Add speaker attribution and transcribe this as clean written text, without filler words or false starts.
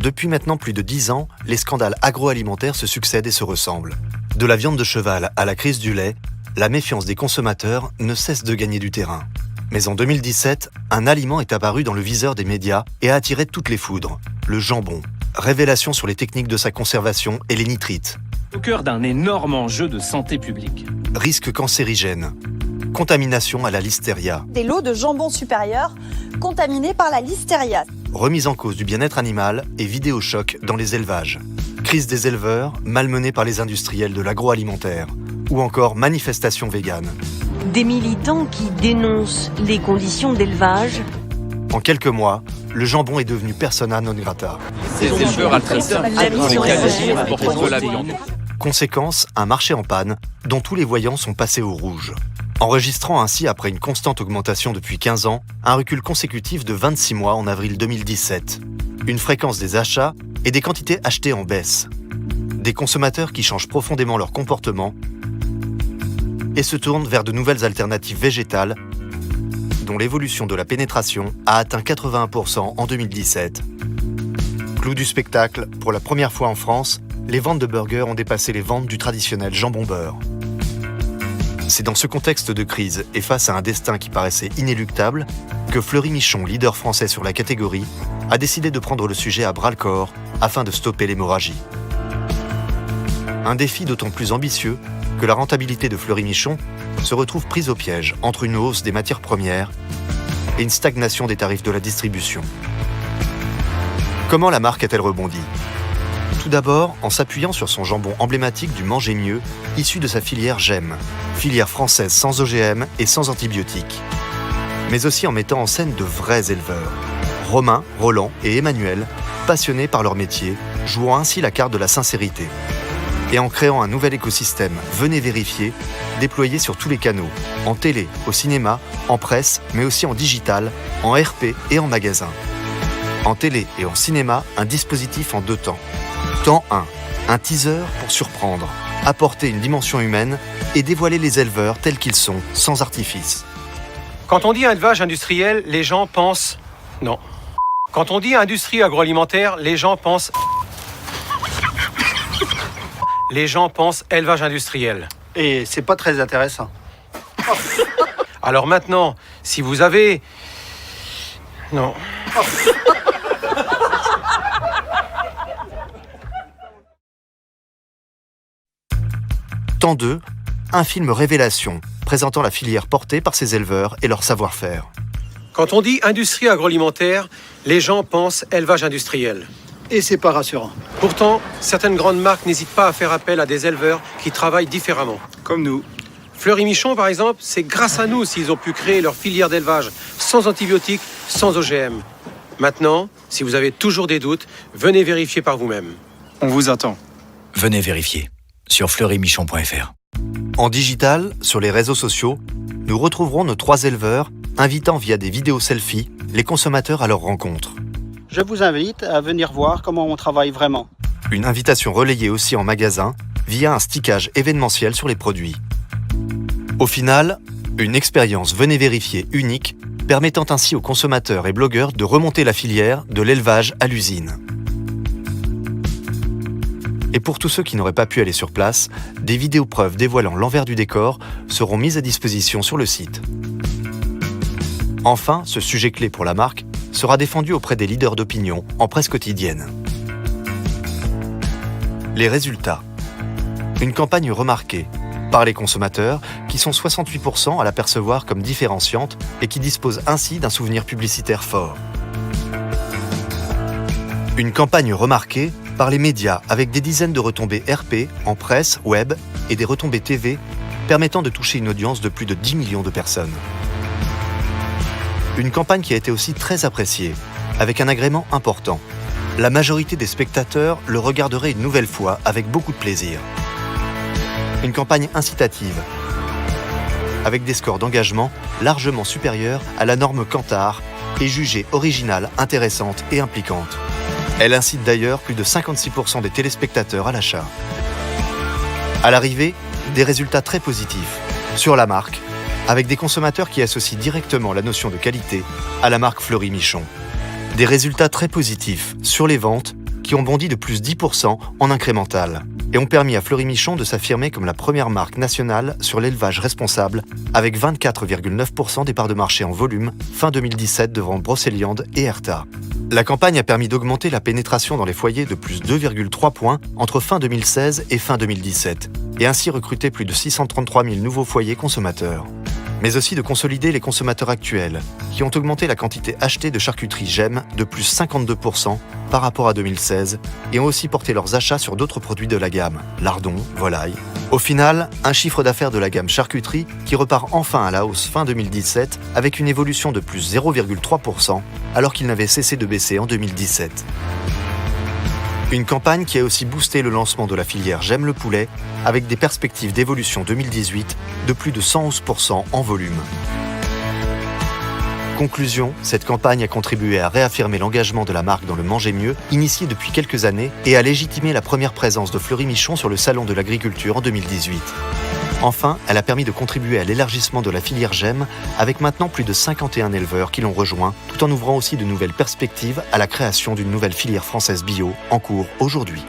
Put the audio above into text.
Speaker 1: Depuis maintenant plus de 10 ans, les scandales agroalimentaires se succèdent et se ressemblent. De la viande de cheval à la crise du lait, la méfiance des consommateurs ne cesse de gagner du terrain. Mais en 2017, un aliment est apparu dans le viseur des médias et a attiré toutes les foudres, le jambon. Révélation sur les techniques de sa conservation et les nitrites.
Speaker 2: Au cœur d'un énorme enjeu de santé publique.
Speaker 1: Risque cancérigène. Contamination à la listeria.
Speaker 3: Des lots de jambon supérieur contaminés par la listeria.
Speaker 1: Remise en cause du bien-être animal et vidéochoc dans les élevages. Crise des éleveurs, malmenés par les industriels de l'agroalimentaire. Ou encore manifestation végane.
Speaker 4: Des militants qui dénoncent les conditions d'élevage.
Speaker 1: En quelques mois, le jambon est devenu persona non grata.
Speaker 2: Ces éleveurs agresseurs pour la viande.
Speaker 1: Conséquence, un marché en panne dont tous les voyants sont passés au rouge. Enregistrant ainsi, après une constante augmentation depuis 15 ans, un recul consécutif de 26 mois en avril 2017. Une fréquence des achats et des quantités achetées en baisse. Des consommateurs qui changent profondément leur comportement et se tournent vers de nouvelles alternatives végétales dont l'évolution de la pénétration a atteint 81% en 2017. Clou du spectacle, pour la première fois en France, les ventes de burgers ont dépassé les ventes du traditionnel jambon-beurre. C'est dans ce contexte de crise et face à un destin qui paraissait inéluctable que Fleury-Michon, leader français sur la catégorie, a décidé de prendre le sujet à bras-le-corps afin de stopper l'hémorragie. Un défi d'autant plus ambitieux que la rentabilité de Fleury-Michon se retrouve prise au piège entre une hausse des matières premières et une stagnation des tarifs de la distribution. Comment la marque a-t-elle rebondi ? Tout d'abord, en s'appuyant sur son jambon emblématique du Manger Mieux, issu de sa filière GEM, filière française sans OGM et sans antibiotiques. Mais aussi en mettant en scène de vrais éleveurs. Romain, Roland et Emmanuel, passionnés par leur métier, jouant ainsi la carte de la sincérité. Et en créant un nouvel écosystème, venez vérifier, déployé sur tous les canaux, en télé, au cinéma, en presse, mais aussi en digital, en RP et en magasin. En télé et en cinéma, un dispositif en 2 temps. Temps 1, un teaser pour surprendre, apporter une dimension humaine et dévoiler les éleveurs tels qu'ils sont, sans artifice.
Speaker 5: Quand on dit élevage industriel, les gens pensent... Non. Quand on dit industrie agroalimentaire, les gens pensent... Les gens pensent élevage industriel.
Speaker 6: Et c'est pas très intéressant.
Speaker 5: Alors maintenant, si vous avez... Non.
Speaker 1: Temps 2, un film révélation, présentant la filière portée par ses éleveurs et leur savoir-faire.
Speaker 5: Quand on dit industrie agroalimentaire, les gens pensent élevage industriel.
Speaker 6: Et c'est pas rassurant.
Speaker 5: Pourtant, certaines grandes marques n'hésitent pas à faire appel à des éleveurs qui travaillent différemment.
Speaker 6: Comme nous.
Speaker 5: Fleury-Michon, par exemple, c'est grâce à nous s'ils ont pu créer leur filière d'élevage sans antibiotiques, sans OGM. Maintenant, si vous avez toujours des doutes, venez vérifier par vous-même.
Speaker 6: On vous attend.
Speaker 7: Venez vérifier sur fleurymichon.fr.
Speaker 1: En digital, sur les réseaux sociaux, nous retrouverons nos 3 éleveurs invitant via des vidéos selfies les consommateurs à leur rencontre.
Speaker 6: Je vous invite à venir voir comment on travaille vraiment.
Speaker 1: Une invitation relayée aussi en magasin via un stickage événementiel sur les produits. Au final, une expérience venez vérifier unique permettant ainsi aux consommateurs et blogueurs de remonter la filière de l'élevage à l'usine. Et pour tous ceux qui n'auraient pas pu aller sur place, des vidéos preuves dévoilant l'envers du décor seront mises à disposition sur le site. Enfin, ce sujet clé pour la marque sera défendu auprès des leaders d'opinion en presse quotidienne. Les résultats. Une campagne remarquée par les consommateurs qui sont 68% à la percevoir comme différenciante et qui disposent ainsi d'un souvenir publicitaire fort. Une campagne remarquée par les médias avec des dizaines de retombées RP en presse, web et des retombées TV permettant de toucher une audience de plus de 10 millions de personnes. Une campagne qui a été aussi très appréciée, avec un agrément important. La majorité des spectateurs le regarderaient une nouvelle fois avec beaucoup de plaisir. Une campagne incitative, avec des scores d'engagement largement supérieurs à la norme Kantar et jugée originale, intéressante et impliquante. Elle incite d'ailleurs plus de 56% des téléspectateurs à l'achat. À l'arrivée, des résultats très positifs sur la marque, avec des consommateurs qui associent directement la notion de qualité à la marque Fleury-Michon. Des résultats très positifs sur les ventes qui ont bondi de plus 10% en incrémental et ont permis à Fleury-Michon de s'affirmer comme la première marque nationale sur l'élevage responsable avec 24,9% des parts de marché en volume fin 2017 devant Brocéliande et Herta. La campagne a permis d'augmenter la pénétration dans les foyers de plus 2,3 points entre fin 2016 et fin 2017 et ainsi recruter plus de 633 000 nouveaux foyers consommateurs. Mais aussi de consolider les consommateurs actuels, qui ont augmenté la quantité achetée de charcuterie GEM de plus 52% par rapport à 2016 et ont aussi porté leurs achats sur d'autres produits de la gamme, lardons, volailles. Au final, un chiffre d'affaires de la gamme charcuterie qui repart enfin à la hausse fin 2017 avec une évolution de plus 0,3% alors qu'il n'avait cessé de baisser en 2017. Une campagne qui a aussi boosté le lancement de la filière J'aime le poulet avec des perspectives d'évolution 2018 de plus de 111% en volume. Conclusion, cette campagne a contribué à réaffirmer l'engagement de la marque dans le manger mieux, initié depuis quelques années, et à légitimer la première présence de Fleury-Michon sur le Salon de l'Agriculture en 2018. Enfin, elle a permis de contribuer à l'élargissement de la filière J'aime, avec maintenant plus de 51 éleveurs qui l'ont rejoint, tout en ouvrant aussi de nouvelles perspectives à la création d'une nouvelle filière française bio en cours aujourd'hui.